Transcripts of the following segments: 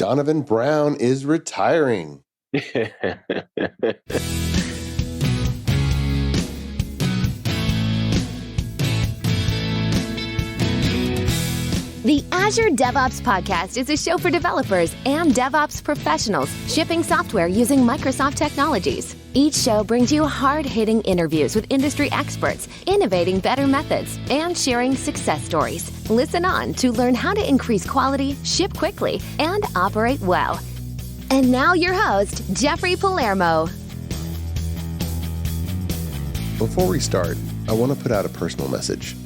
Donovan Brown is retiring. The Azure DevOps podcast is a show for developers and DevOps professionals shipping software using Microsoft technologies. Each show brings you hard-hitting interviews with industry experts, innovating better methods, and sharing success stories. Listen on to learn how to increase quality, ship quickly, and operate well. And now your host, Jeffrey Palermo. Before we start, I want to put out a personal message.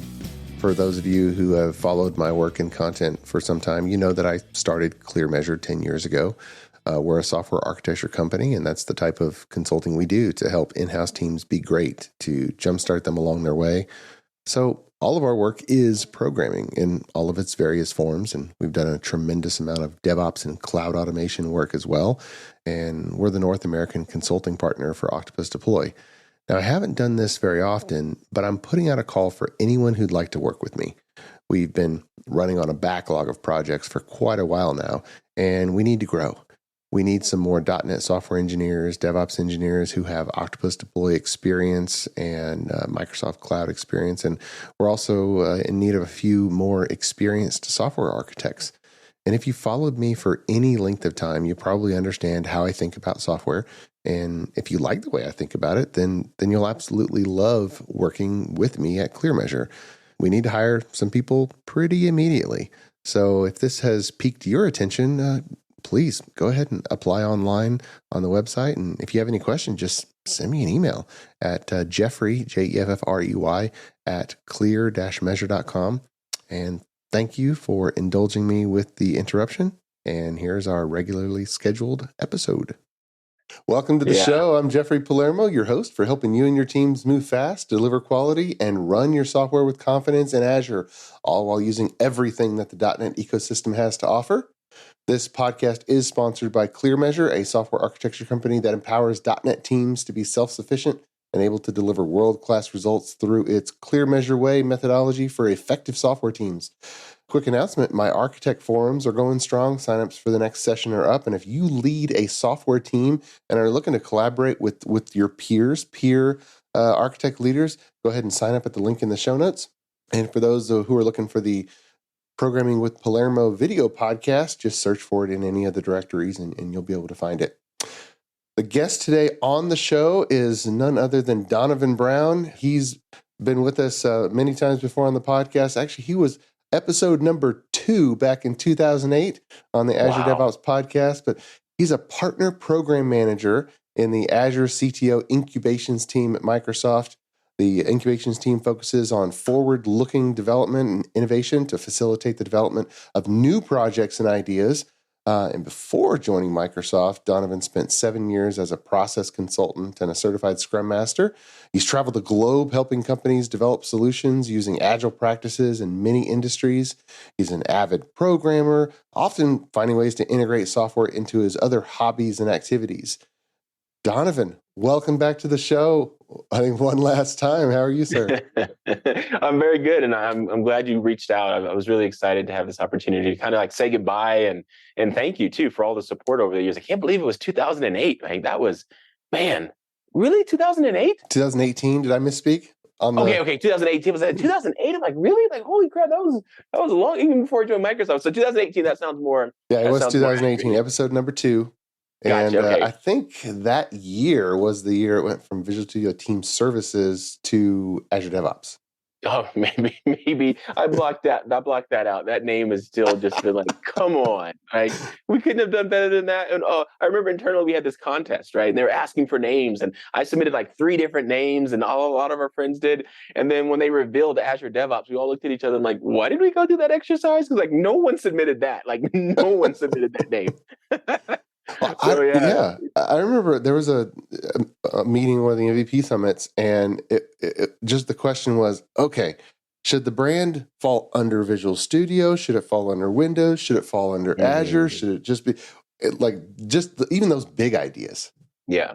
For those of you who have followed my work and content for some time, you know that I started ClearMeasure 10 years ago. We're a software architecture company, and that's the type of consulting we do to help in-house teams be great, to jumpstart them along their way. So all of our work is programming in all of its various forms, and we've done a tremendous amount of DevOps and cloud automation work as well. And we're the North American consulting partner for Octopus Deploy. Now, I haven't done this very often, but I'm putting out a call for anyone who'd like to work with me. We've been running on a backlog of projects for quite a while now, and we need to grow. We need some more .NET software engineers, DevOps engineers who have Octopus Deploy experience and Microsoft Cloud experience. And we're also in need of a few more experienced software architects. And if you followed me for any length of time, you probably understand how I think about software. And if you like the way I think about it, then you'll absolutely love working with me at ClearMeasure. We need to hire some people pretty immediately. So if this has piqued your attention, please go ahead and apply online on the website. And if you have any questions, just send me an email at Jeffrey, Jeffrey, at clear-measure.com. And thank you for indulging me with the interruption. And here's our regularly scheduled episode. Welcome to the show. I'm Jeffrey Palermo, your host for helping you and your teams move fast, deliver quality, and run your software with confidence in Azure, all while using everything that the .NET ecosystem has to offer. This podcast is sponsored by ClearMeasure, a software architecture company that empowers .NET teams to be self-sufficient and able to deliver world-class results through its ClearMeasure Way methodology for effective software teams. Quick announcement, my architect forums are going strong. Signups for the next session are up. And if you lead a software team and are looking to collaborate with your peer architect leaders, go ahead and sign up at the link in the show notes. And for those who are looking for the Programming with Palermo video podcast, just search for it in any of the directories and you'll be able to find it. The guest today on the show is none other than Donovan Brown. He's been with us many times before on the podcast. Actually, he was episode number 2 back in 2008 on the Azure DevOps podcast, but he's a partner program manager in the Azure CTO Incubations team at Microsoft. The Incubations team focuses on forward-looking development and innovation to facilitate the development of new projects and ideas. And before joining Microsoft, Donovan spent 7 years as a process consultant and a certified Scrum Master. He's traveled the globe helping companies develop solutions using agile practices in many industries. He's an avid programmer, often finding ways to integrate software into his other hobbies and activities. Donovan, welcome back to the show. I think one last time. How are you, sir? I'm very good, and I'm glad you reached out. I was really excited to have this opportunity to kind of like say goodbye and thank you too for all the support over the years. I can't believe it was 2008. Like that was, man, really 2008? 2018. Did I misspeak? Okay. 2018 was that 2008? I'm like, really? Like, holy crap! That was long, even before I joined Microsoft. So 2018. That sounds more. Yeah, it was 2018. Episode number 2. Gotcha, And okay. I think that year was the year it went from Visual Studio Team Services to Azure DevOps. Oh, maybe I blocked that out. That name has still just been like, come on, right? We couldn't have done better than that. And I remember internally we had this contest, right? And they were asking for names, and I submitted like 3 different names, and a lot of our friends did. And then when they revealed Azure DevOps, we all looked at each other and like, why did we go through that exercise? Because like no one submitted that. Like no one submitted that name. Well, I remember there was a meeting of the MVP summits, and it just the question was, okay, should the brand fall under Visual Studio? Should it fall under Windows? Should it fall under Azure? Should it just be even those big ideas? Yeah.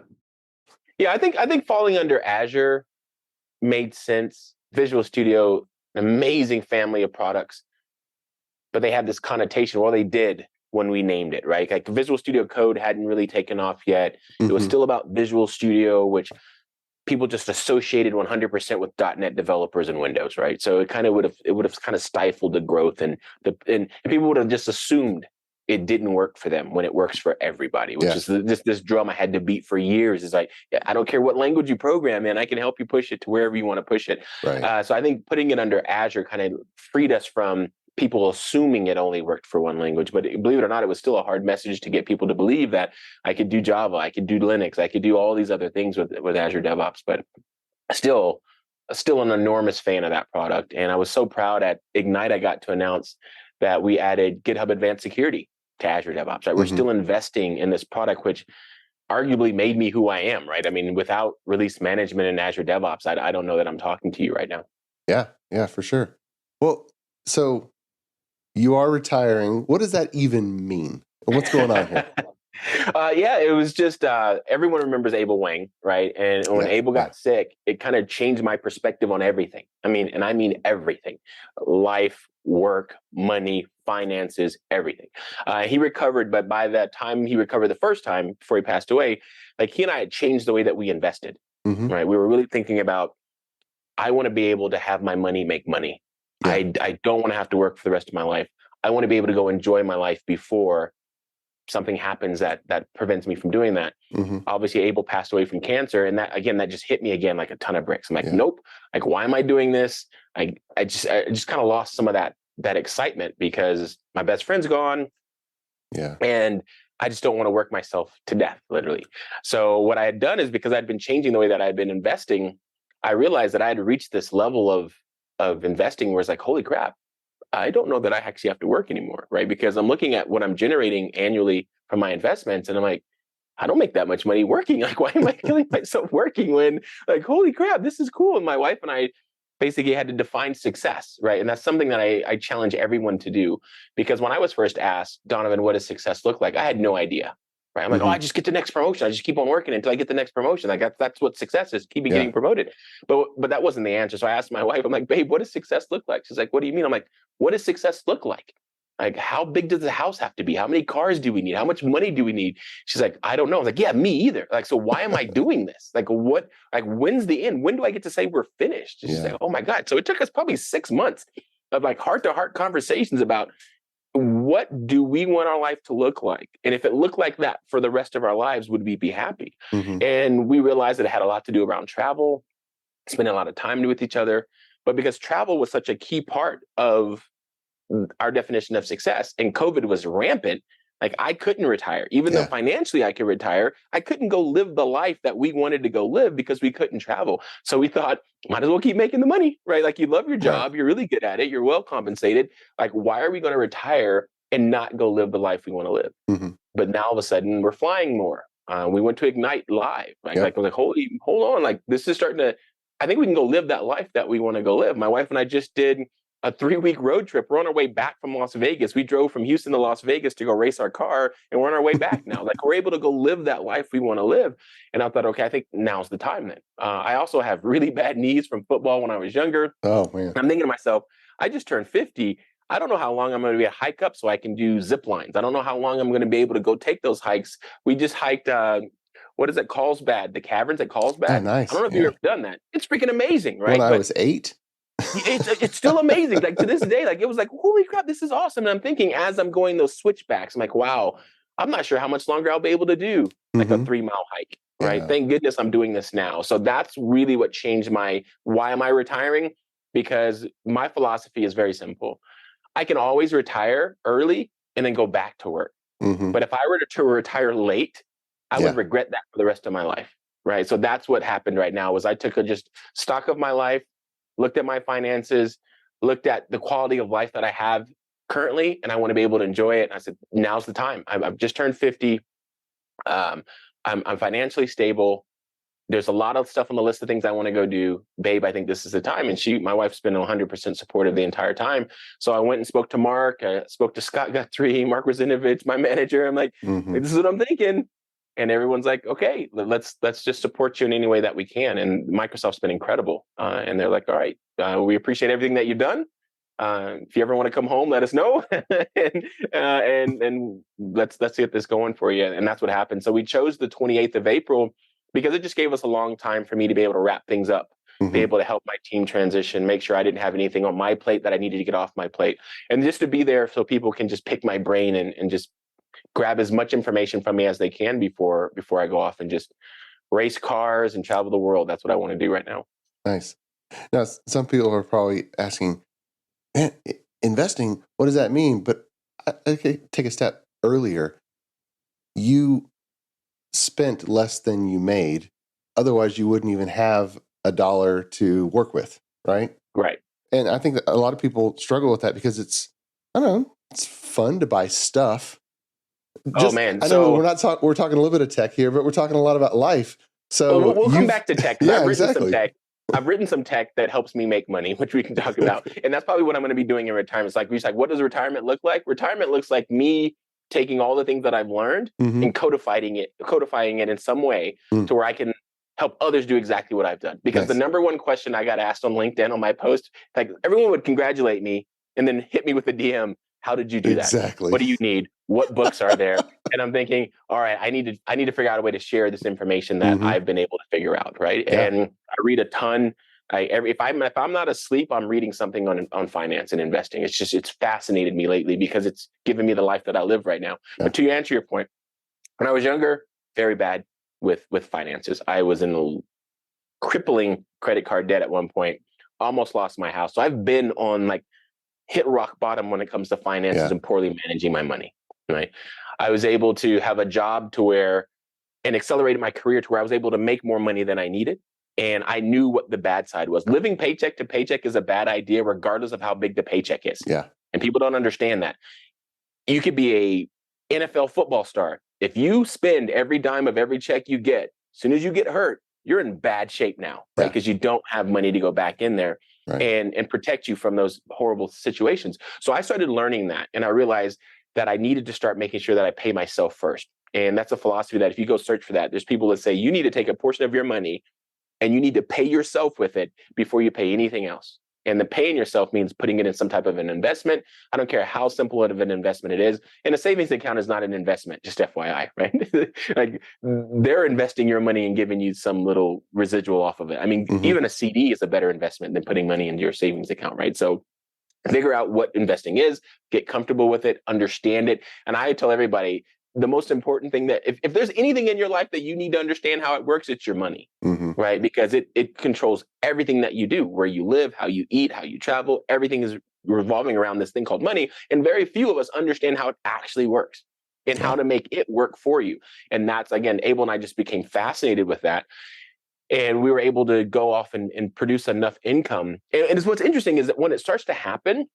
I think falling under Azure made sense. Visual Studio, an amazing family of products, but they had this connotation. Well, they did. when we named it, right? Like Visual Studio Code hadn't really taken off yet. It was Mhm. still about Visual Studio, which people just associated 100% with .NET developers and Windows, right? So it kind of would have kind of stifled the growth, and people would have just assumed it didn't work for them when it works for everybody, which Yeah. is this drum I had to beat for years. Is like, I don't care what language you program in, I can help you push it to wherever you want to push it. Right. So I think putting it under Azure kind of freed us from people assuming it only worked for one language. But believe it or not, it was still a hard message to get people to believe that I could do Java, I could do Linux, I could do all these other things with Azure DevOps. But still an enormous fan of that product. And I was so proud at Ignite, I got to announce that we added GitHub Advanced Security to Azure DevOps, right? We're still investing in this product, which arguably made me who I am, right? I mean, without release management in Azure DevOps, I don't know that I'm talking to you right now. Yeah, for sure. Well, so you are retiring. What does that even mean? What's going on here? Yeah, it was just everyone remembers Abel Wang, right? And when Abel got sick, it kind of changed my perspective on everything. I mean everything: life, work, money, finances, everything. He recovered, but by that time he recovered the first time before he passed away, like he and I had changed the way that we invested. Right? We were really thinking about, I want to be able to have my money make money. Yeah. I don't want to have to work for the rest of my life. I want to be able to go enjoy my life before something happens that prevents me from doing that. Obviously, Abel passed away from cancer, and that just hit me again like a ton of bricks. I'm like, nope. Like, why am I doing this? I just kind of lost some of that excitement because my best friend's gone. Yeah. And I just don't want to work myself to death, literally. So what I had done is, because I'd been changing the way that I'd been investing, I realized that I had reached this level of investing where it's like, holy crap, I don't know that I actually have to work anymore, right? Because I'm looking at what I'm generating annually from my investments, and I'm like, I don't make that much money working. Like, why am I killing myself working when, like, holy crap, this is cool? And my wife and I basically had to define success, right? And that's something that I challenge everyone to do, because when I was first asked, Donovan, what does success look like? I had no idea. Right. I'm like, oh, I just get the next promotion. I just keep on working until I get the next promotion. Like that's what success is, keep getting promoted. But that wasn't the answer. So I asked my wife, I'm like, babe, what does success look like? She's like, what do you mean? I'm like, what does success look like? Like, how big does the house have to be? How many cars do we need? How much money do we need? She's like, I don't know. I was like, yeah, me either. Like, so why am I doing this? Like, what, like, when's the end? When do I get to say we're finished? She's like, oh my God. So it took us probably 6 months of like heart-to-heart conversations about, what do we want our life to look like? And if it looked like that for the rest of our lives, would we be happy? And we realized that it had a lot to do around travel, spending a lot of time with each other. But because travel was such a key part of our definition of success, and COVID was rampant, like I couldn't retire. Even though financially I could retire, I couldn't go live the life that we wanted to go live because we couldn't travel. So we thought, might as well keep making the money, right? Like, you love your job, you're really good at it, you're well compensated. Like, why are we going to retire and not go live the life we want to live? But now all of a sudden we're flying more. We went to Ignite live. Right? Like, I was like, hold on. Like, this is starting to, I think we can go live that life that we want to go live. My wife and I just did a 3-week road trip. We're on our way back from Las Vegas. We drove from Houston to Las Vegas to go race our car, and we're on our way back now. Like, we're able to go live that life we want to live. And I thought, okay, I think now's the time then. I also have really bad knees from football when I was younger. Oh, man. I'm thinking to myself, I just turned 50. I don't know how long I'm going to be able to hike up so I can do zip lines. I don't know how long I'm going to be able to go take those hikes. We just hiked, what is it, Carlsbad, the caverns at Carlsbad. Oh, nice. I don't know if you've ever done that. It's freaking amazing, right? When I was 8. It's still amazing. Like, to this day, like, it was like, holy crap, this is awesome. And I'm thinking, as I'm going those switchbacks, I'm like, wow, I'm not sure how much longer I'll be able to do like a 3-mile hike, right? Thank goodness I'm doing this now. So that's really what changed why am I retiring? Because my philosophy is very simple. I can always retire early and then go back to work. But if I were to retire late, I would regret that for the rest of my life, right? So that's what happened right now, was I took just stock of my life, looked at my finances, looked at the quality of life that I have currently, and I want to be able to enjoy it. And I said, now's the time. I've just turned 50. I'm financially stable. There's a lot of stuff on the list of things I want to go do. Babe, I think this is the time. And my wife's been 100% supportive the entire time. So I went and spoke to Mark. I spoke to Scott Guthrie, Mark Razinovich, my manager. I'm like, this is what I'm thinking. And everyone's like, okay, let's just support you in any way that we can. And Microsoft's been incredible. And they're like, all right, we appreciate everything that you've done. If you ever want to come home, let us know, and let's get this going for you. And that's what happened. So we chose the 28th of April because it just gave us a long time for me to be able to wrap things up, be able to help my team transition, make sure I didn't have anything on my plate that I needed to get off my plate, and just to be there so people can just pick my brain and just grab as much information from me as they can before I go off and just race cars and travel the world. That's what I want to do right now. Nice. Now, some people are probably asking, man, investing, what does that mean? But okay, take a step earlier. You spent less than you made. Otherwise, you wouldn't even have $1 to work with, right? Right. And I think that a lot of people struggle with that because it's, I don't know, it's fun to buy stuff. I know we're talking a little bit of tech here, but we're talking a lot about life. So we'll come back to tech. Yeah, I've written exactly. some tech. I've written some tech that helps me make money, which we can talk about. And that's probably what I'm going to be doing in retirement. It's like, what does retirement look like? Retirement looks like me taking all the things that I've learned and codifying it in some way to where I can help others do exactly what I've done. Because the number one question I got asked on LinkedIn on my post, like everyone would congratulate me and then hit me with a DM. How did you do that? Exactly. What do you need? What books are there? And I'm thinking, all right, I need to figure out a way to share this information that I've been able to figure out, right? Yeah. And I read a ton. If I'm not asleep, I'm reading something on finance and investing. It's fascinated me lately because it's given me the life that I live right now. Yeah. But to answer your point, when I was younger, very bad with finances. I was in a crippling credit card debt at one point. Almost lost my house. So I've been on hit rock bottom when it comes to finances and poorly managing my money, right? I was able to have a job and accelerated my career to where I was able to make more money than I needed. And I knew what the bad side was. Living paycheck to paycheck is a bad idea, regardless of how big the paycheck is. Yeah. And people don't understand that. You could be a NFL football star. If you spend every dime of every check you get, as soon as you get hurt, you're in bad shape now, right? Because you don't have money to go back in there. Right. And protect you from those horrible situations. So I started learning that, and I realized that I needed to start making sure that I pay myself first. And that's a philosophy that if you go search for that, there's people that say you need to take a portion of your money and you need to pay yourself with it before you pay anything else. And the paying yourself means putting it in some type of an investment. I don't care how simple of an investment it is. And a savings account is not an investment, just FYI, right? They're investing your money and giving you some little residual off of it. I mean, even a CD is a better investment than putting money into your savings account, right? So figure out what investing is, get comfortable with it, understand it. And I tell everybody, the most important thing that if there's anything in your life that you need to understand how it works, it's your money, right? Because it controls everything that you do, where you live, how you eat, how you travel. Everything is revolving around this thing called money. And very few of us understand how it actually works and how to make it work for you. And that's, again, Abel and I just became fascinated with that. And we were able to go off and produce enough income. And what's interesting is that when it starts to happen,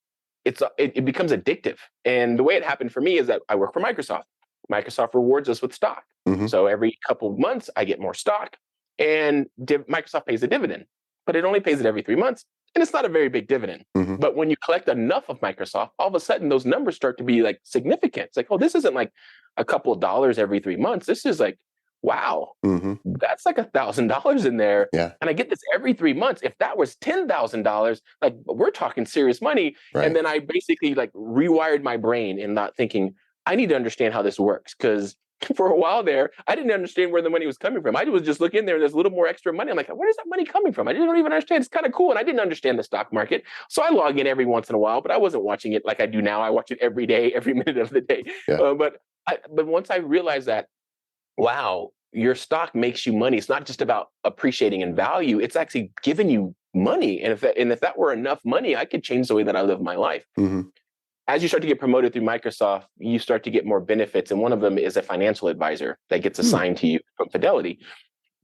it becomes addictive. And the way it happened for me is that I work for Microsoft. Microsoft rewards us with stock. So every couple of months, I get more stock, and Microsoft pays a dividend, but it only pays it every 3 months. And it's not a very big dividend. But when you collect enough of Microsoft, all of a sudden those numbers start to be significant. It's like, oh, this isn't like a couple of dollars every 3 months. This is wow, that's $1,000 in there. Yeah. And I get this every 3 months. If that was $10,000, we're talking serious money. Right. And then I basically rewired my brain in not thinking, I need to understand how this works, because for a while there, I didn't understand where the money was coming from. I was just looking there and there's a little more extra money. I'm like, where is that money coming from? I didn't even understand. It's kind of cool. And I didn't understand the stock market. So I log in every once in a while, but I wasn't watching it like I do now. I watch it every day, every minute of the day. Yeah. But once I realized that, wow, your stock makes you money. It's not just about appreciating in value. It's actually giving you money. And if that were enough money, I could change the way that I live my life. As you start to get promoted through Microsoft, you start to get more benefits. And one of them is a financial advisor that gets assigned to you from Fidelity.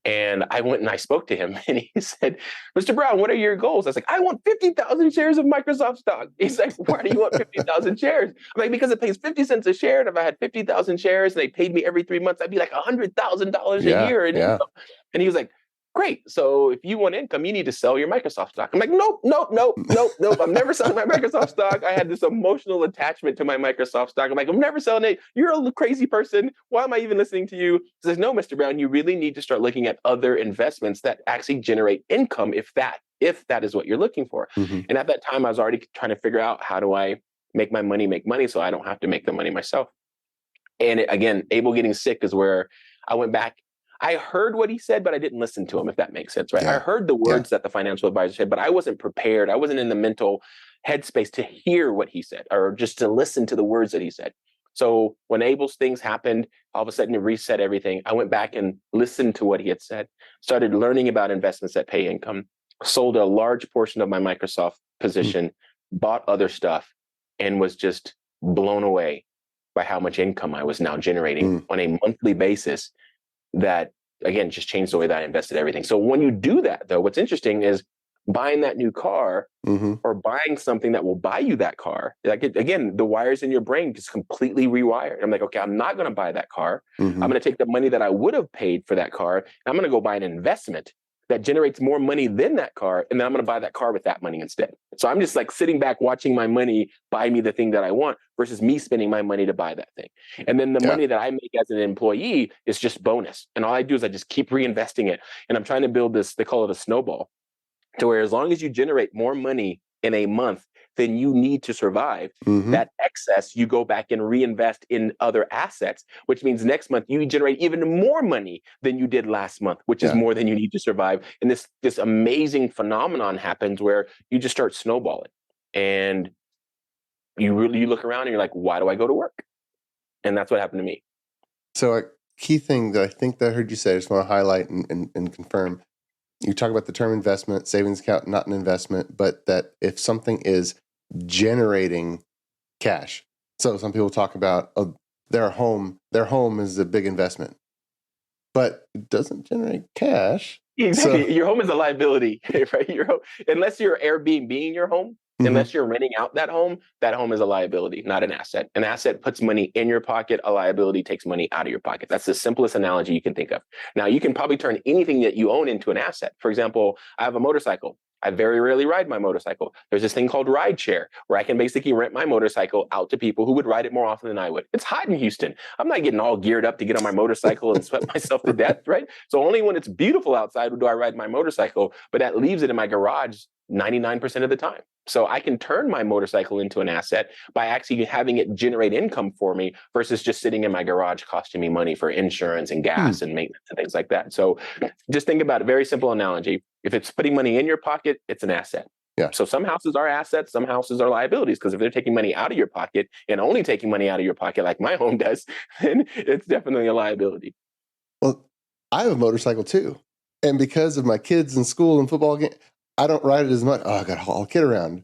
And I went and I spoke to him and he said, Mr. Brown, what are your goals? I was like, I want 50,000 shares of Microsoft stock. He's like, why do you want 50,000 shares? I'm like, because it pays 50 cents a share. And if I had 50,000 shares and they paid me every 3 months, I'd be like $100,000 a year. And he was like, great. So if you want income, you need to sell your Microsoft stock. I'm like, nope. I'm never selling my Microsoft stock. I had this emotional attachment to my Microsoft stock. I'm like, I'm never selling it. You're a crazy person. Why am I even listening to you? He says, no, Mr. Brown, you really need to start looking at other investments that actually generate income if that if that is what you're looking for. Mm-hmm. And at that time, I was already trying to figure out, how do I make my money make money so I don't have to make the money myself? And again, Abel getting sick is where I went back. I heard what he said, but I didn't listen to him, if that makes sense, right? Yeah. I heard the words that the financial advisor said, but I wasn't prepared. I wasn't in the mental headspace to hear what he said, or just to listen to the words that he said. So when Abel's things happened, all of a sudden it reset everything. I went back and listened to what he had said, started learning about investments that pay income, sold a large portion of my Microsoft position, bought other stuff, and was just blown away by how much income I was now generating on a monthly basis. That, again, just changed the way that I invested everything. So when you do that, though, what's interesting is buying that new car or buying something that will buy you that car. Like, again, the wires in your brain just completely rewired. I'm like, okay, I'm not going to buy that car. I'm going to take the money that I would have paid for that car, and I'm going to go buy an investment that generates more money than that car, and then I'm going to buy that car with that money instead. So I'm just like sitting back watching my money buy me the thing that I want versus me spending my money to buy that thing. And then the money that I make as an employee is just bonus. And all I do is I just keep reinvesting it. And I'm trying to build this, they call it a snowball, to where as long as you generate more money in a month than you need to survive, that excess you go back and reinvest in other assets, which means next month you generate even more money than you did last month, which is more than you need to survive. And this amazing phenomenon happens where you just start snowballing, and you look around and you're like, why do I go to work? And that's what happened to me. So a key thing that I think that I heard you say, I just want to highlight and confirm. You talk about the term investment, savings account, not an investment, but that if something is generating cash. So some people talk about their home is a big investment, but it doesn't generate cash. Exactly. So, your home is a liability, right? Your home, unless you're Airbnb-ing your home, unless you're renting out that home is a liability, not an asset. An asset puts money in your pocket. A liability takes money out of your pocket. That's the simplest analogy you can think of. Now, you can probably turn anything that you own into an asset. For example, I have a motorcycle. I very rarely ride my motorcycle. There's this thing called rideshare, where I can basically rent my motorcycle out to people who would ride it more often than I would. It's hot in Houston. I'm not getting all geared up to get on my motorcycle and sweat myself to death, right? So only when it's beautiful outside do I ride my motorcycle, but that leaves it in my garage 99% of the time. So I can turn my motorcycle into an asset by actually having it generate income for me versus just sitting in my garage costing me money for insurance and gas and maintenance and things like that. So just think about a very simple analogy. If it's putting money in your pocket, it's an asset. Yeah. So some houses are assets, some houses are liabilities, because if they're taking money out of your pocket and only taking money out of your pocket like my home does, then it's definitely a liability. Well, I have a motorcycle too. And because of my kids in school and football game, I don't ride it as much. Oh, I got to haul a kid around.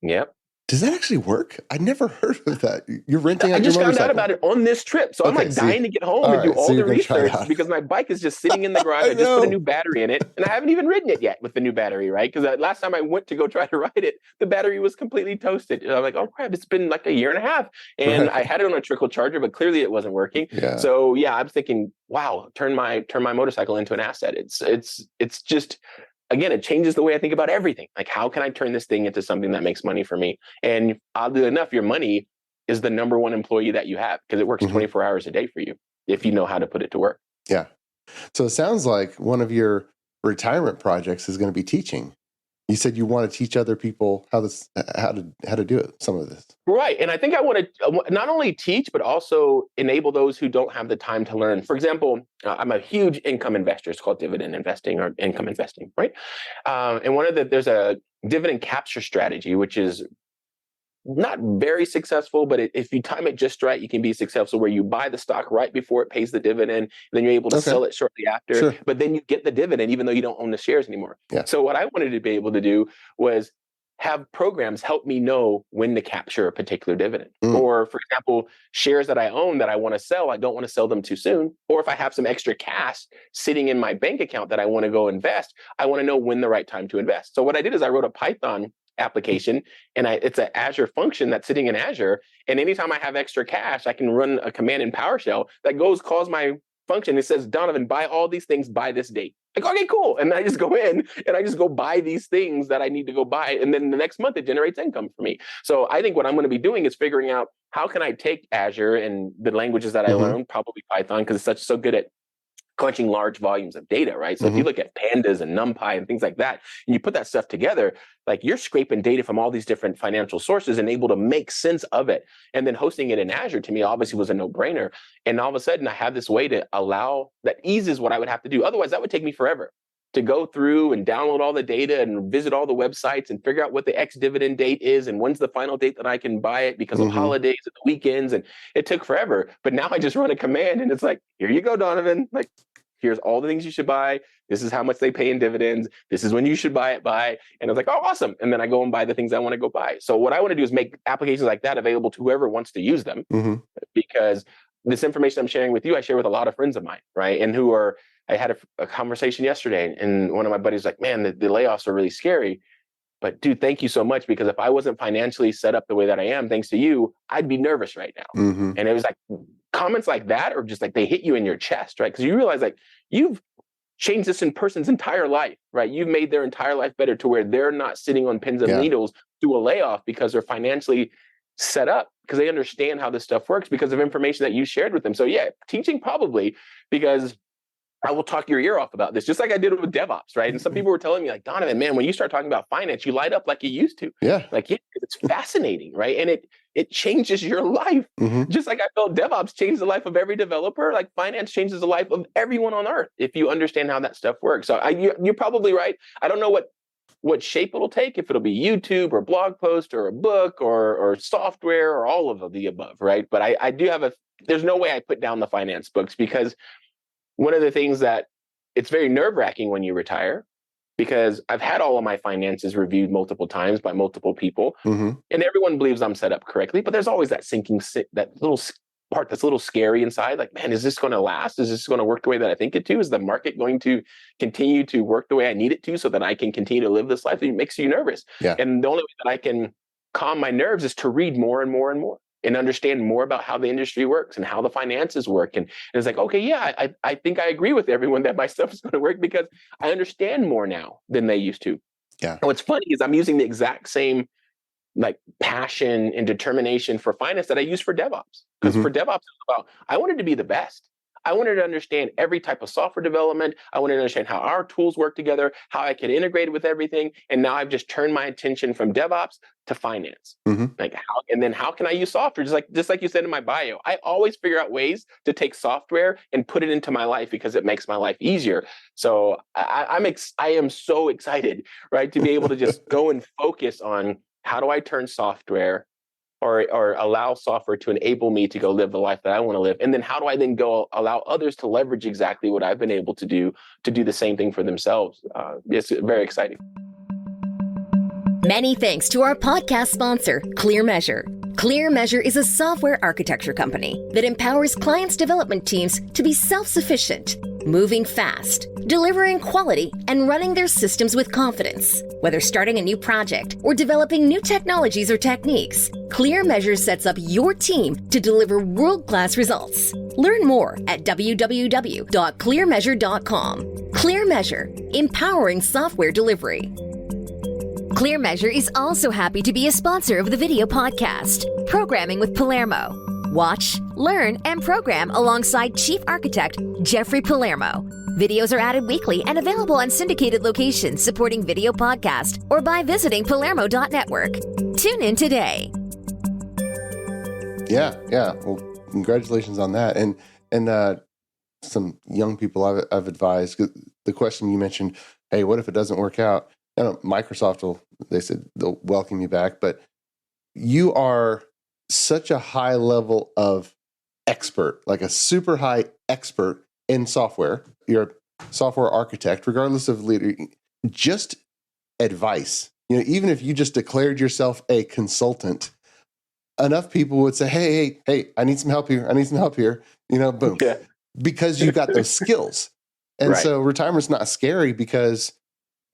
Yep. Does that actually work? I never heard of that. You're renting out I just your motorcycle. found out about it on this trip. So I'm like dying to get home and do all the research because my bike is just sitting in the garage. I just put a new battery in it, and I haven't even ridden it yet with the new battery, right? Because last time I went to go try to ride it, the battery was completely toasted. And I'm like, oh crap, it's been like a year and a half. And I had it on a trickle charger, but clearly it wasn't working. Yeah. So yeah, I'm thinking, wow, turn my motorcycle into an asset. It's just, again, it changes the way I think about everything. Like, how can I turn this thing into something that makes money for me? And oddly enough, your money is the number one employee that you have, because it works 24 hours a day for you if you know how to put it to work. Yeah. So it sounds like one of your retirement projects is going to be teaching. You said you want to teach other people how to do it, some of this. Right. And I think I want to not only teach, but also enable those who don't have the time to learn. For example, I'm a huge income investor. It's called dividend investing or income investing, right? And there's a dividend capture strategy, which is not very successful, but if you time it just right, you can be successful, where you buy the stock right before it pays the dividend, then you're able to sell it shortly after, but then you get the dividend even though you don't own the shares anymore. Yeah. So what I wanted to be able to do was have programs help me know when to capture a particular dividend. Or, for example, shares that I own that I want to sell, I don't want to sell them too soon. Or if I have some extra cash sitting in my bank account that I want to go invest, I want to know when the right time to invest. So what I did is I wrote a Python application, and it's an Azure function that's sitting in Azure. And anytime I have extra cash, I can run a command in PowerShell that calls my function. It says, Donovan, buy all these things by this date. Like, okay, cool. And I just go in and I just go buy these things that I need to go buy. And then the next month it generates income for me. So I think what I'm going to be doing is figuring out how can I take Azure and the languages that I learned, probably Python, because it's so good at crunching large volumes of data, right? So if you look at pandas and NumPy and things like that, and you put that stuff together, like you're scraping data from all these different financial sources and able to make sense of it. And then hosting it in Azure to me obviously was a no-brainer. And all of a sudden I have this way to allow that eases what I would have to do. Otherwise, that would take me forever to go through and download all the data and visit all the websites and figure out what the ex-dividend date is and when's the final date that I can buy it because of holidays and the weekends. And it took forever. But now I just run a command and it's like, here you go, Donovan. Like, here's all the things you should buy. This is how much they pay in dividends. This is when you should buy it by. And I was like, oh, awesome. And then I go and buy the things I want to go buy. So what I want to do is make applications like that available to whoever wants to use them, because this information I'm sharing with you, I share with a lot of friends of mine, right? And I had a conversation yesterday, and one of my buddies was like, man, the layoffs are really scary. But dude, thank you so much, because if I wasn't financially set up the way that I am, thanks to you, I'd be nervous right now. And it was like comments like that, or just like they hit you in your chest, right? Because you realize like you've changed this person's entire life, right? You've made their entire life better to where they're not sitting on pins and needles through a layoff because they're financially set up, because they understand how this stuff works because of information that you shared with them. So yeah, teaching probably, because I will talk your ear off about this, just like I did with DevOps, right? And some people were telling me like, Donovan, man, when you start talking about finance, you light up like you used to. Yeah. Like, yeah, it's fascinating, right? And it changes your life. Just like I felt DevOps changed the life of every developer, like finance changes the life of everyone on earth if you understand how that stuff works. So you're probably right. I don't know what shape it'll take, if it'll be YouTube or blog post or a book or software or all of the above, right? But I do have there's no way I put down the finance books, because one of the things that it's very nerve-wracking when you retire, because I've had all of my finances reviewed multiple times by multiple people, and everyone believes I'm set up correctly, but there's always that that little part that's a little scary inside. Like, man, is this going to last? Is this going to work the way that I think it to? Is the market going to continue to work the way I need it to so that I can continue to live this life? It makes you nervous. Yeah. And the only way that I can calm my nerves is to read more and more and more, and understand more about how the industry works and how the finances work. And it's like, okay, yeah, I think I agree with everyone that my stuff is going to work, because I understand more now than they used to. Yeah. And what's funny is I'm using the exact same like passion and determination for finance that I use for DevOps. Because for DevOps, it's about, I wanted to be the best. I wanted to understand every type of software development. I wanted to understand how our tools work together, how I could integrate with everything. And now I've just turned my attention from DevOps to finance. Like how can I use software? Just like you said in my bio, I always figure out ways to take software and put it into my life because it makes my life easier. So I am so excited, right, to be able to just go and focus on how do I turn software or allow software to enable me to go live the life that I want to live? And then how do I then go allow others to leverage exactly what I've been able to do the same thing for themselves? It's very exciting. Many thanks to our podcast sponsor, ClearMeasure. ClearMeasure is a software architecture company that empowers clients' development teams to be self-sufficient, moving fast, delivering quality, and running their systems with confidence. Whether starting a new project or developing new technologies or techniques, ClearMeasure sets up your team to deliver world-class results. Learn more at www.clearmeasure.com. ClearMeasure, empowering software delivery. ClearMeasure is also happy to be a sponsor of the video podcast, Programming with Palermo. Watch, learn, and program alongside Chief Architect Jeffrey Palermo. Videos are added weekly and available on syndicated locations supporting video podcast or by visiting palermo.network. Tune in today. Yeah. Well, congratulations on that. And some young people I've advised, the question you mentioned, hey, what if it doesn't work out? Microsoft they said they'll welcome you back, but you are such a high level of expert, like a super high expert in software. You're a software architect, regardless of leader. Just advice. Even if you just declared yourself a consultant, enough people would say, hey, I need some help here. Boom. Yeah. Because you got those skills. And so retirement's not scary because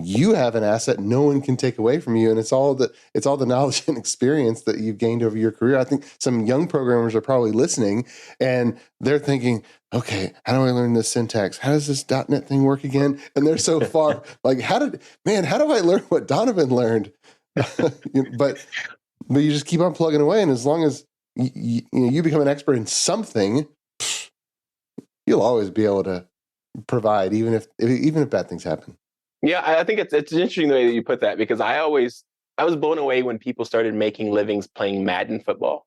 you have an asset no one can take away from you, and it's all the knowledge and experience that you've gained over your career. I think some young programmers are probably listening, and they're thinking, "Okay, how do I learn this syntax? How does this .NET thing work again?" And they're so far, like, how do I learn what Donovan learned? But you just keep on plugging away, and as long as you become an expert in something, you'll always be able to provide, even if bad things happen. Yeah, I think it's interesting the way that you put that, because I was blown away when people started making livings playing Madden football.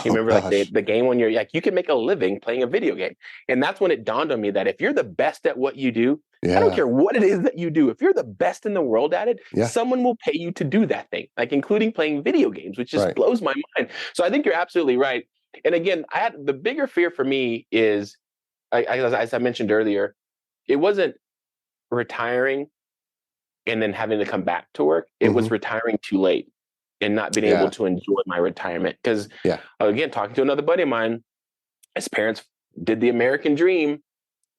You remember the game when you're like, you can make a living playing a video game. And that's when it dawned on me that if you're the best at what you do, I don't care what it is that you do. If you're the best in the world at it, someone will pay you to do that thing, like including playing video games, which just blows my mind. So I think you're absolutely right. And again, the bigger fear for me is, as I mentioned earlier, it wasn't retiring and then having to come back to work. It was retiring too late and not being able to enjoy my retirement. Because again, talking to another buddy of mine, his parents did the American dream,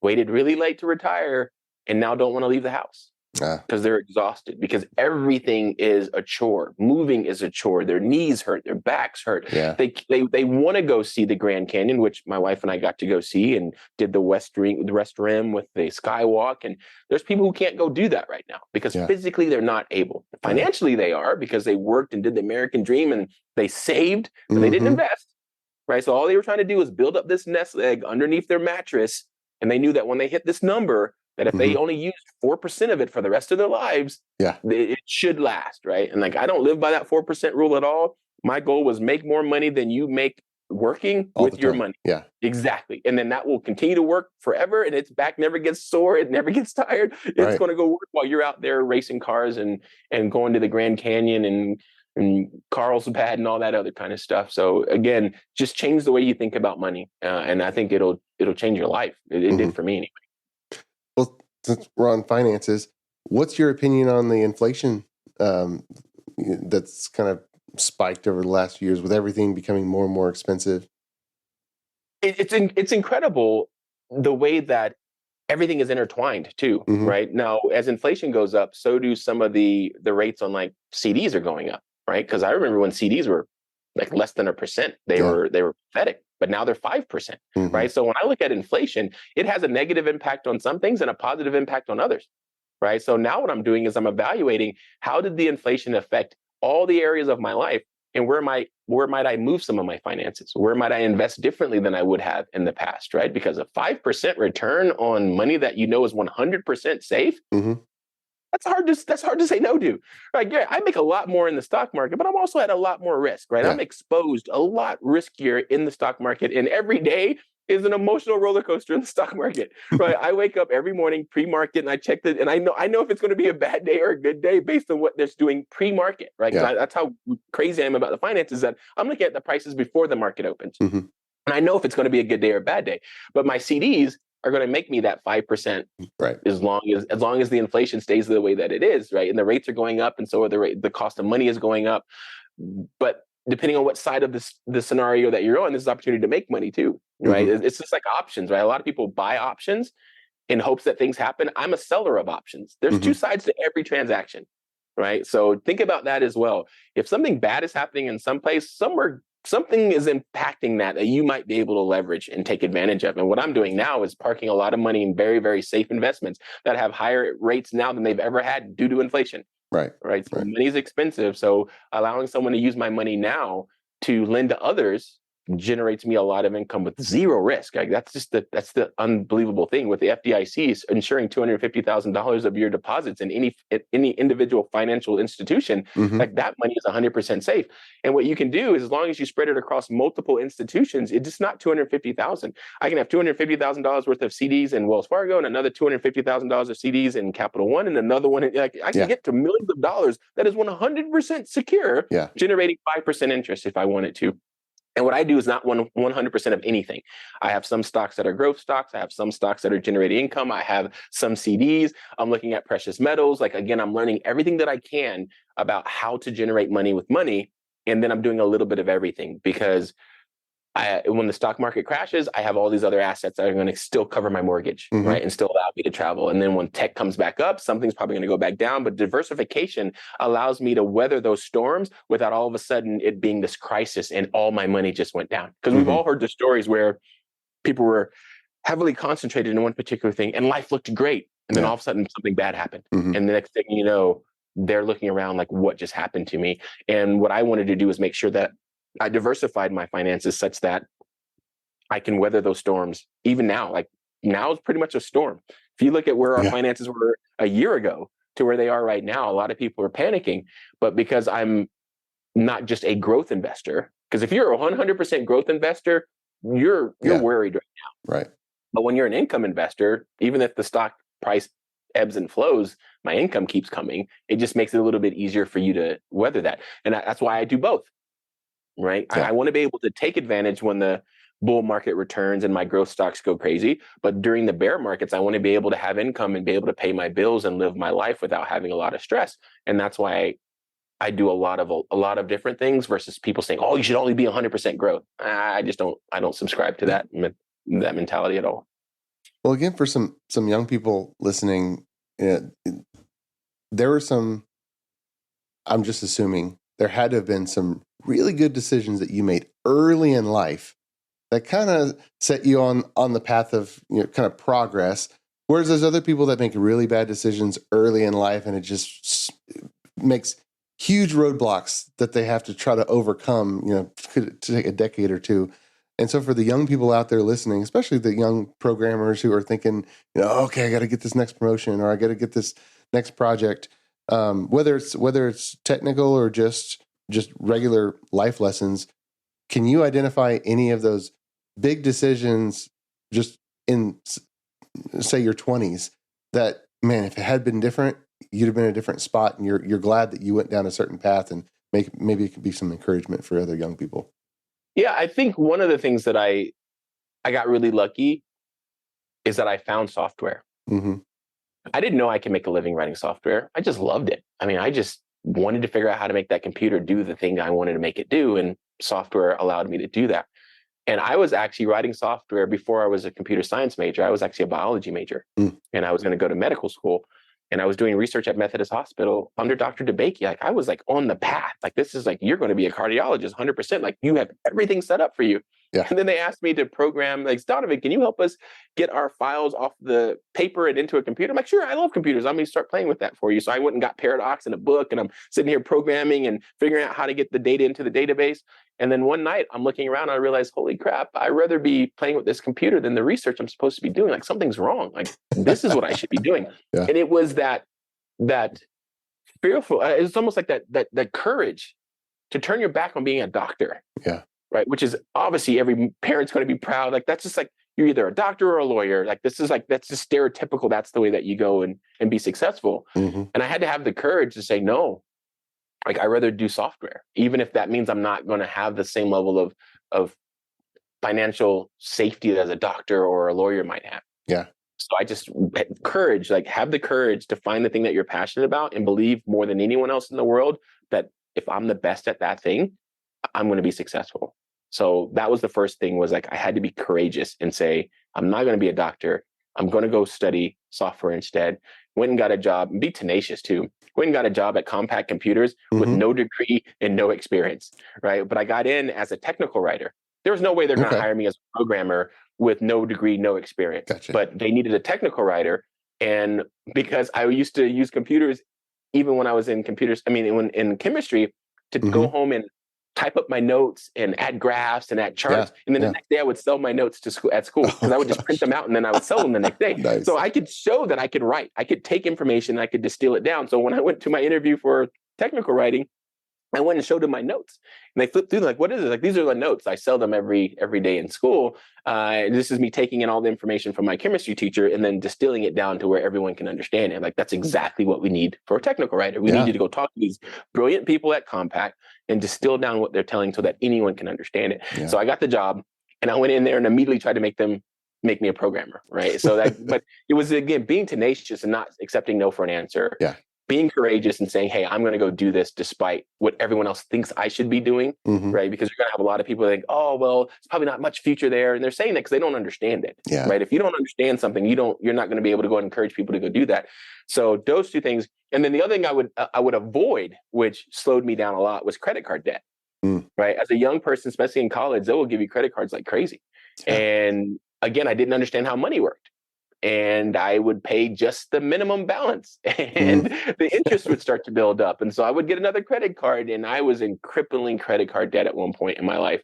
waited really late to retire, and now don't want to leave the house because they're exhausted, because everything is a chore. Moving is a chore. Their knees hurt, their backs hurt. Yeah. They want to go see the Grand Canyon, which my wife and I got to go see, and did the West Rim with the skywalk. And there's people who can't go do that right now because physically they're not able. Financially they are, because they worked and did the American dream and they saved, but they didn't invest. Right. So all they were trying to do was build up this nest egg underneath their mattress. And they knew that when they hit this number, that if they only used 4% of it for the rest of their lives, it should last, right? And like, I don't live by that 4% rule at all. My goal was make more money than you make working with your money. Yeah, exactly. And then that will continue to work forever, and its back never gets sore. It never gets tired. It's going to go work while you're out there racing cars and going to the Grand Canyon and Carlsbad and all that other kind of stuff. So again, just change the way you think about money. And I think it'll change your life. It did for me anyway. Well, since we're on finances, what's your opinion on the inflation that's kind of spiked over the last few years with everything becoming more and more expensive? It's incredible the way that everything is intertwined too, right? Now, as inflation goes up, so do some of the rates on like CDs are going up, right? Because I remember when CDs were like less than 1%, they were pathetic. But now they're 5%, right? So when I look at inflation, it has a negative impact on some things and a positive impact on others, right? So now what I'm doing is I'm evaluating, how did the inflation affect all the areas of my life, and where might I move some of my finances? Where might I invest differently than I would have in the past, right? Because a 5% return on money that you know is 100% safe, that's hard to say no to. Right? Yeah, I make a lot more in the stock market, but I'm also at a lot more risk, right? I'm exposed a lot riskier in the stock market, and every day is an emotional roller coaster in the stock market, right? I wake up every morning pre-market and I check and I know if it's going to be a bad day or a good day based on what they're doing pre-market, right? That's how crazy I am about the finances, that I'm looking at the prices before the market opens. And I know if it's going to be a good day or a bad day, but my CDs are going to make me that 5%, right? As long as the inflation stays the way that it is, right? And the rates are going up, and so are the cost of money is going up. But depending on what side of the scenario that you're on, there's an opportunity to make money too, right? It's just like options, right? A lot of people buy options in hopes that things happen. I'm a seller of options. There's two sides to every transaction, right? So think about that as well. If something bad is happening in some place, somewhere, something is impacting that you might be able to leverage and take advantage of. And what I'm doing now is parking a lot of money in very, very safe investments that have higher rates now than they've ever had due to inflation. Right. So money is expensive. So allowing someone to use my money now to lend to others generates me a lot of income with zero risk. Like that's the unbelievable thing with the FDIC, is ensuring $250,000 of your deposits in any individual financial institution. Like that money is 100% safe. And what you can do is, as long as you spread it across multiple institutions, it's just not $250,000. I can have $250,000 worth of CDs in Wells Fargo, and another $250,000 of CDs in Capital One, and another one. I can get to millions of dollars that is 100% secure, generating 5% interest if I wanted to. And what I do is not 100% of anything. I have some stocks that are growth stocks. I have some stocks that are generating income. I have some CDs. I'm looking at precious metals. Like, again, I'm learning everything that I can about how to generate money with money. And then I'm doing a little bit of everything, because when the stock market crashes, I have all these other assets that are going to still cover my mortgage, right? And still allow me to travel. And then when tech comes back up, something's probably going to go back down. But diversification allows me to weather those storms without all of a sudden it being this crisis and all my money just went down. Because we've all heard the stories where people were heavily concentrated in one particular thing and life looked great. And then all of a sudden something bad happened. And the next thing you know, they're looking around like, what just happened to me? And what I wanted to do is make sure that I diversified my finances such that I can weather those storms even now. Like now is pretty much a storm. If you look at where our Yeah. finances were a year ago to where they are right now, a lot of people are panicking. But because I'm not just a growth investor, because if you're a 100% growth investor, you're Yeah. worried right now. Right. But when you're an income investor, even if the stock price ebbs and flows, my income keeps coming. It just makes it a little bit easier for you to weather that. And that's why I do both, right? Yeah. I want to be able to take advantage when the bull market returns and my growth stocks go crazy. But during the bear markets, I want to be able to have income and be able to pay my bills and live my life without having a lot of stress. And that's why I do a lot of different things versus people saying, "Oh, you should only be 100% growth." I don't subscribe to that mentality at all. Well, again, for some young people listening, there were some. I'm just assuming there had to have been some really good decisions that you made early in life that kind of set you on the path of kind of progress. Whereas there's other people that make really bad decisions early in life, and it just makes huge roadblocks that they have to try to overcome. To take a decade or two. And so for the young people out there listening, especially the young programmers who are thinking, okay, I got to get this next promotion or I got to get this next project, whether it's technical or just regular life lessons, can you identify any of those big decisions just in, say, your 20s that, man, if it had been different, you'd have been in a different spot, and you're glad that you went down a certain path, and maybe it could be some encouragement for other young people? Yeah, I think one of the things that I got really lucky is that I found software. Mm-hmm. I didn't know I could make a living writing software. I just loved it. I mean, I just wanted to figure out how to make that computer do the thing I wanted to make it do, and software allowed me to do that. And I was actually writing software before I was a computer science major. I was actually a biology major, and I was going to go to medical school. And I was doing research at Methodist Hospital under Dr. DeBakey. Like, I was like on the path. Like, this is like, you're going to be a cardiologist, 100%. Like, you have everything set up for you. Yeah. And then they asked me to program, like, Donovan, can you help us get our files off the paper and into a computer? I'm like, sure, I love computers. I'm going to start playing with that for you. So I went and got Paradox and a book, and I'm sitting here programming and figuring out how to get the data into the database. And then one night I'm looking around and I realized, holy crap, I'd rather be playing with this computer than the research I'm supposed to be doing. Like, something's wrong. Like, this is what I should be doing. Yeah. And it was that fearful, it's almost like that courage to turn your back on being a doctor. Yeah. Right. Which is obviously every parent's going to be proud. Like, that's just like, you're either a doctor or a lawyer. Like, this is like, that's just stereotypical. That's the way that you go and be successful. Mm-hmm. And I had to have the courage to say, no, like, I'd rather do software, even if that means I'm not going to have the same level of financial safety as a doctor or a lawyer might have. Yeah. So I just had courage, like, have the courage to find the thing that you're passionate about and believe more than anyone else in the world that if I'm the best at that thing, I'm going to be successful. So that was the first thing, was like, I had to be courageous and say, I'm not going to be a doctor. I'm going to go study software instead. Went and got a job, and be tenacious too. Went and got a job at Compaq Computers with no degree and no experience, right? But I got in as a technical writer. There was no way they're going to hire me as a programmer with no degree, no experience. Gotcha. But they needed a technical writer. And because I used to use computers, even when I was in computers, in chemistry, to go home and type up my notes and add graphs and add charts. And then the next day I would sell my notes to school because I would just print them out and then I would sell them the next day. Nice. So I could show that I could write. I could take information and I could distill it down. So when I went to my interview for technical writing, I went and showed them my notes, and they flipped through them like, what is it? Like, these are the notes. I sell them every day in school. This is me taking in all the information from my chemistry teacher and then distilling it down to where everyone can understand it. Like, that's exactly what we need for a technical writer. We need you to go talk to these brilliant people at Compaq and distill down what they're telling so that anyone can understand it. Yeah. So I got the job, and I went in there and immediately tried to make me a programmer, right? So that, but it was, again, being tenacious and not accepting no for an answer. Yeah. Being courageous and saying, hey, I'm going to go do this despite what everyone else thinks I should be doing, right? Because you're going to have a lot of people that think, oh, well, it's probably not much future there. And they're saying that because they don't understand it, right? If you don't understand something, you're not going to be able to go and encourage people to go do that. So those two things. And then the other thing I would avoid, which slowed me down a lot, was credit card debt, right? As a young person, especially in college, they will give you credit cards like crazy. Yeah. And again, I didn't understand how money worked. And I would pay just the minimum balance, and the interest would start to build up. And so I would get another credit card, and I was in crippling credit card debt at one point in my life.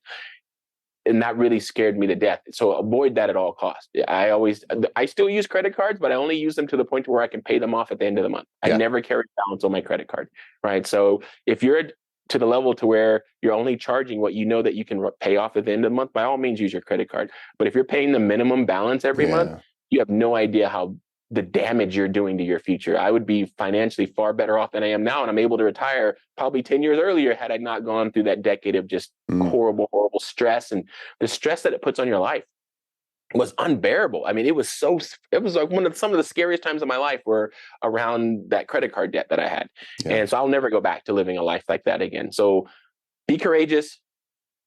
and that really scared me to death. So avoid that at all costs. I still use credit cards, but I only use them to the point where I can pay them off at the end of the month. I never carry balance on my credit card, right? So if you're to the level to where you're only charging what you know that you can pay off at the end of the month, by all means, use your credit card. But if you're paying the minimum balance every month, you have no idea how the damage you're doing to your future. I would be financially far better off than I am now. And I'm able to retire probably 10 years earlier had I not gone through that decade of just horrible stress. And the stress that it puts on your life was unbearable. I mean, it was like some of the scariest times of my life were around that credit card debt that I had. And so I'll never go back to living a life like that again. So be courageous,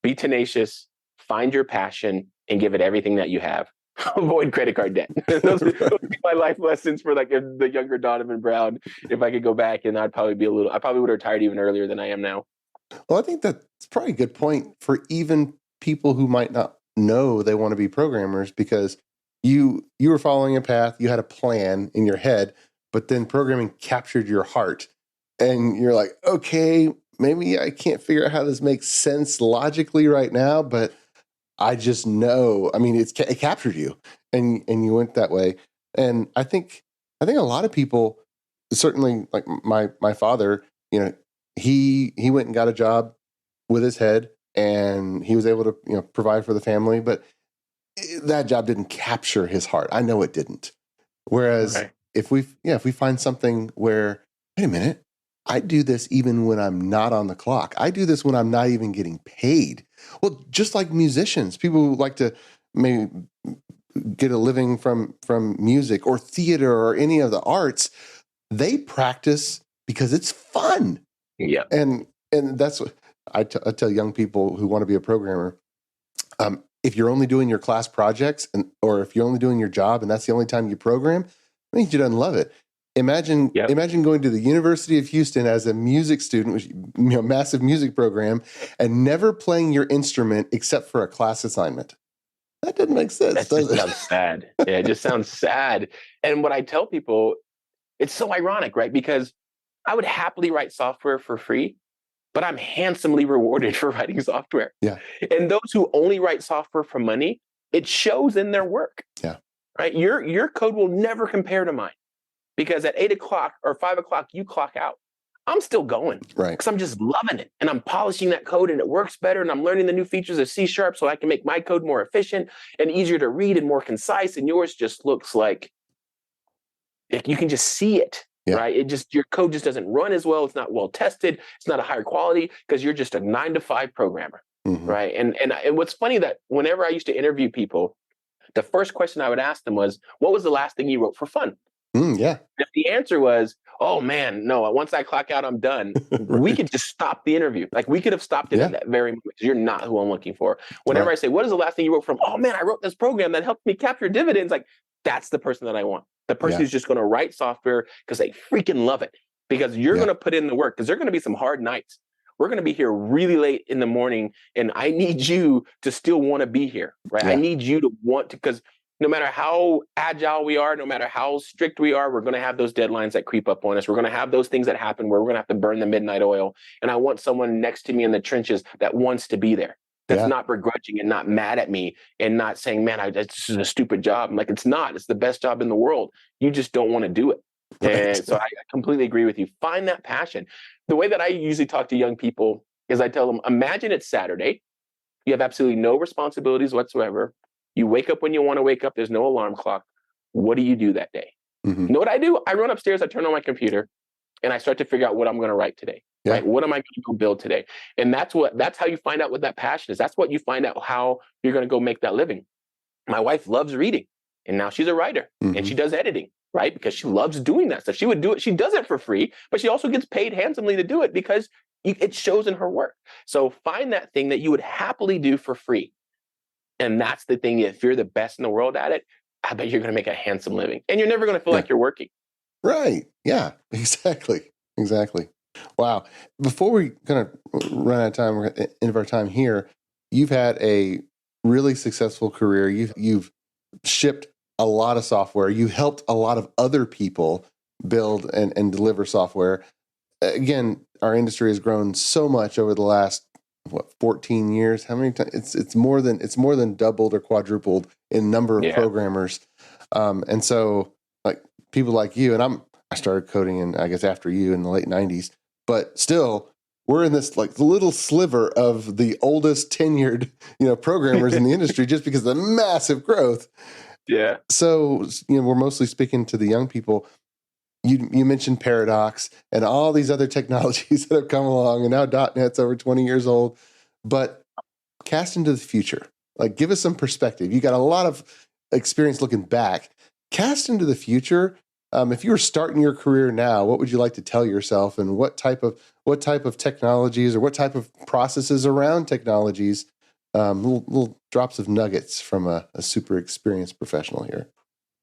be tenacious, find your passion, and give it everything that you have. Avoid credit card debt. those would be my life lessons for like the younger Donovan Brown. If I could go back, and I probably would have retired even earlier than I am now. Well, I think that's probably a good point for even people who might not know they want to be programmers, because you were following a path, you had a plan in your head, but then programming captured your heart. And you're like, okay, maybe I can't figure out how this makes sense logically right now, but I just know. I mean, it captured you, and you went that way. And I think a lot of people, certainly like my father, he went and got a job with his head, and he was able to provide for the family. But that job didn't capture his heart. I know it didn't. Whereas if we find something where, wait a minute, I do this even when I'm not on the clock. I do this when I'm not even getting paid. Well, just like musicians, people who like to maybe get a living from music or theater or any of the arts, they practice because it's fun. Yeah. And that's what I tell young people who want to be a programmer. If you're only doing your class projects or if you're only doing your job and that's the only time you program, I think you don't love it. Imagine going to the University of Houston as a music student, which massive music program, and never playing your instrument except for a class assignment. That doesn't make sense. That just sounds sad. Yeah, it just sounds sad. And what I tell people, it's so ironic, right? Because I would happily write software for free, but I'm handsomely rewarded for writing software. Yeah. And those who only write software for money, it shows in their work. Yeah. Right. Your code will never compare to mine. Because at 8 o'clock or 5 o'clock, you clock out. I'm still going. Right. Because I'm just loving it. And I'm polishing that code and it works better. And I'm learning the new features of C# so I can make my code more efficient and easier to read and more concise. And yours just looks like you can just see it. Yeah. Right. Your code just doesn't run as well. It's not well tested. It's not a higher quality because you're just a 9-to-5 programmer. Mm-hmm. Right. And what's funny that whenever I used to interview people, the first question I would ask them was, what was the last thing you wrote for fun? Yeah. If the answer was, oh man, no, once I clock out, I'm done. Right. We could just stop the interview. Like we could have stopped it at that very moment because you're not who I'm looking for. Whenever I say, what is the last thing you wrote from? Oh man, I wrote this program that helped me capture dividends. Like that's the person that I want. The person who's just going to write software because they freaking love it. Because you're going to put in the work. Because there are going to be some hard nights. We're going to be here really late in the morning, and I need you to still want to be here, right? Yeah. I need you to want to, because no matter how agile we are, no matter how strict we are, we're going to have those deadlines that creep up on us. We're going to have those things that happen where we're going to have to burn the midnight oil. And I want someone next to me in the trenches that wants to be there. That's not begrudging and not mad at me and not saying, man, this is a stupid job. I'm like, it's not. It's the best job in the world. You just don't want to do it. Right. And so I completely agree with you. Find that passion. The way that I usually talk to young people is I tell them, imagine it's Saturday. You have absolutely no responsibilities whatsoever. You wake up when you want to wake up. There's no alarm clock. What do you do that day? Mm-hmm. You know what I do? I run upstairs, I turn on my computer, and I start to figure out what I'm going to write today. Yeah. Right? What am I going to go build today? And that's how you find out what that passion is. That's what you find out how you're going to go make that living. My wife loves reading, and now she's a writer, and she does editing, right? Because she loves doing that stuff. She would do it. She does it for free, but she also gets paid handsomely to do it because it shows in her work. So find that thing that you would happily do for free. And that's the thing. If you're the best in the world at it, I bet you're going to make a handsome living, and you're never going to feel like you're working. Right. Yeah, exactly. Wow. Before we kind of run out of time, we're at the end of our time here. You've had a really successful career. You've shipped a lot of software. You helped a lot of other people build and deliver software. Again, our industry has grown so much over the last 14 years. How many times? It's more than doubled or quadrupled in number of Yeah. programmers. And so like people like you, and I started coding in, I guess, after you in the late 90s, but still we're in this like little sliver of the oldest tenured, programmers in the industry just because of the massive growth. Yeah. So, we're mostly speaking to the young people. You mentioned Paradox and all these other technologies that have come along, and now .NET's over 20 years old. But cast into the future, like give us some perspective. You got a lot of experience looking back. Cast into the future. If you were starting your career now, what would you like to tell yourself, and what type of technologies or what type of processes around technologies? Little drops of nuggets from a super experienced professional here.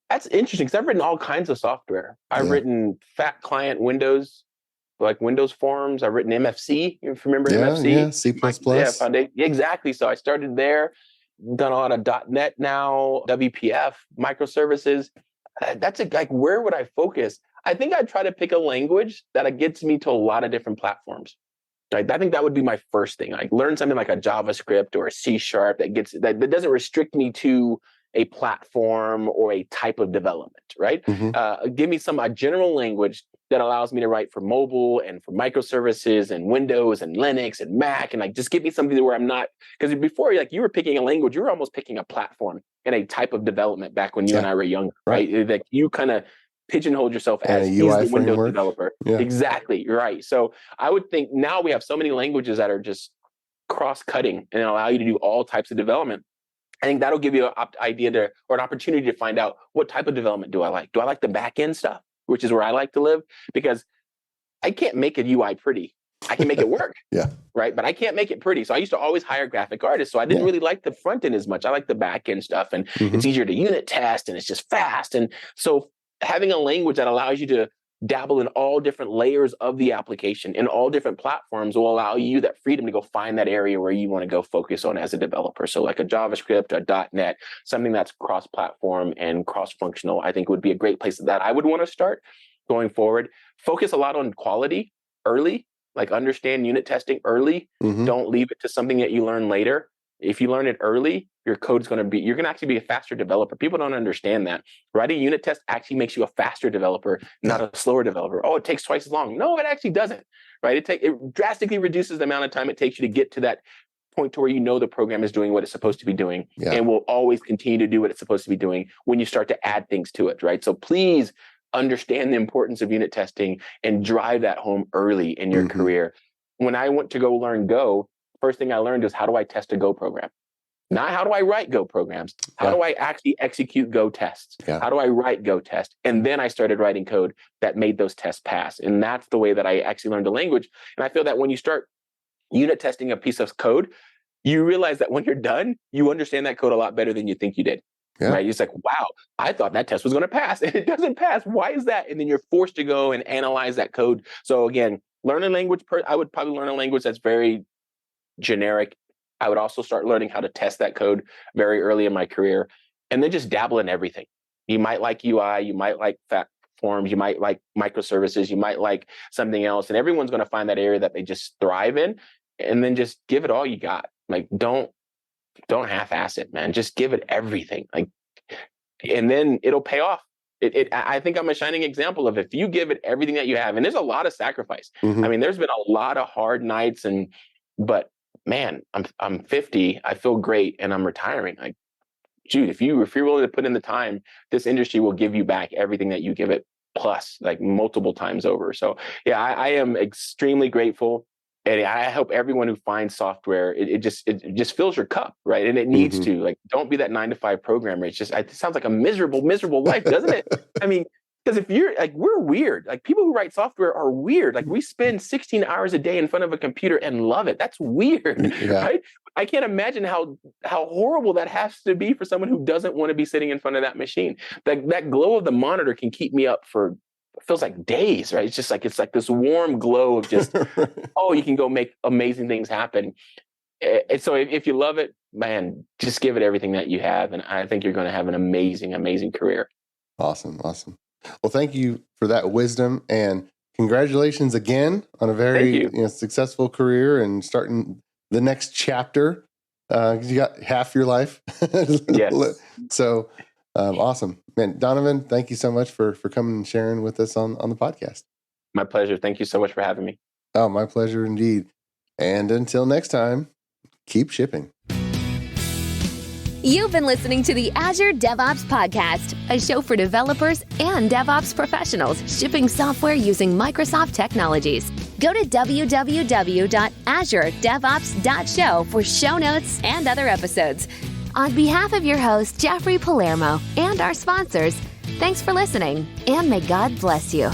That's interesting because I've written all kinds of software. I've written fat client Windows, like Windows forms. I've written MFC. If you remember MFC? Yeah, C++. Foundation. Exactly. So I started there, done a lot of .NET now, WPF, microservices. That's like, where would I focus? I think I'd try to pick a language that gets me to a lot of different platforms. Right? I think that would be my first thing. Like learn something like a JavaScript or a C# that doesn't restrict me to a platform or a type of development, right? Mm-hmm. Give me a general language that allows me to write for mobile and for microservices and Windows and Linux and Mac, and like just give me something where I'm not, because before like you were picking a language, you were almost picking a platform and a type of development back when you and I were younger, right? Like you kind of pigeonholed yourself as he's the Windows developer. Yeah. Exactly, right. So I would think now we have so many languages that are just cross-cutting and allow you to do all types of development. I think that'll give you an idea or an opportunity to find out what type of development do I like. Do I like the back end stuff, which is where I like to live? Because I can't make a UI pretty. I can make it work. Yeah. Right. But I can't make it pretty. So I used to always hire graphic artists. So I didn't really like the front end as much. I like the back end stuff, and it's easier to unit test, and it's just fast. And so having a language that allows you to dabble in all different layers of the application in all different platforms will allow you that freedom to go find that area where you want to go focus on as a developer. So like a JavaScript, a .NET, something that's cross-platform and cross-functional, I think would be a great place that I would want to start going forward. Focus a lot on quality early, like understand unit testing early. Don't leave it to something that you learn later. If you learn it early, your code's going to you're going to actually be a faster developer. People don't understand that. Writing unit test actually makes you a faster developer, not a slower developer. Oh, it takes twice as long. No, it actually doesn't, right? It drastically reduces the amount of time it takes you to get to that point to where you know the program is doing what it's supposed to be doing and will always continue to do what it's supposed to be doing when you start to add things to it, right? So please understand the importance of unit testing and drive that home early in your career. When I went to go learn Go, first thing I learned is how do I test a Go program? Not how do I write Go programs? How do I actually execute Go tests? How do I write Go tests? And then I started writing code that made those tests pass. And that's the way that I actually learned a language. And I feel that when you start unit testing a piece of code, you realize that when you're done, you understand that code a lot better than you think you did. Right? It's like, wow, I thought that test was going to pass and it doesn't pass. Why is that? And then you're forced to go and analyze that code. So again, learn a language. I would probably learn a language that's very generic. I would also start learning how to test that code very early in my career, and then just dabble in everything. You might like UI, you might like fat forms, you might like microservices, you might like something else, and everyone's going to find that area that they just thrive in, and then just give it all you got. Like don't half-ass it, man. Just give it everything. Like, and then it'll pay off. I think I'm a shining example of if you give it everything that you have, and there's a lot of sacrifice. I mean, there's been a lot of hard nights, but man, I'm 50, I feel great, and I'm retiring. Like, dude, if you're willing to put in the time, this industry will give you back everything that you give it, plus like multiple times over. So yeah, I am extremely grateful. And I hope everyone who finds software, it just fills your cup, right? And it needs to. Like, don't be that 9-to-5 programmer. It sounds like a miserable life, doesn't it? I mean, because if you're like, we're weird. Like, people who write software are weird. Like, we spend 16 hours a day in front of a computer and love it. That's weird, right? I can't imagine how horrible that has to be for someone who doesn't want to be sitting in front of that machine. That glow of the monitor can keep me up for, it feels like days, right? It's like this warm glow of just, oh, you can go make amazing things happen. And so if you love it, man, just give it everything that you have. And I think you're going to have an amazing, amazing career. Awesome. Well, thank you for that wisdom, and congratulations again on a very successful career and starting the next chapter. You got half your life. Yes. So awesome, man. Donovan, thank you so much for coming and sharing with us on the podcast. My pleasure. Thank you so much for having me. Oh, my pleasure indeed. And until next time, keep shipping. You've been listening to the Azure DevOps Podcast, a show for developers and DevOps professionals shipping software using Microsoft technologies. Go to www.azuredevops.show for show notes and other episodes. On behalf of your host, Jeffrey Palermo, and our sponsors, thanks for listening, and may God bless you.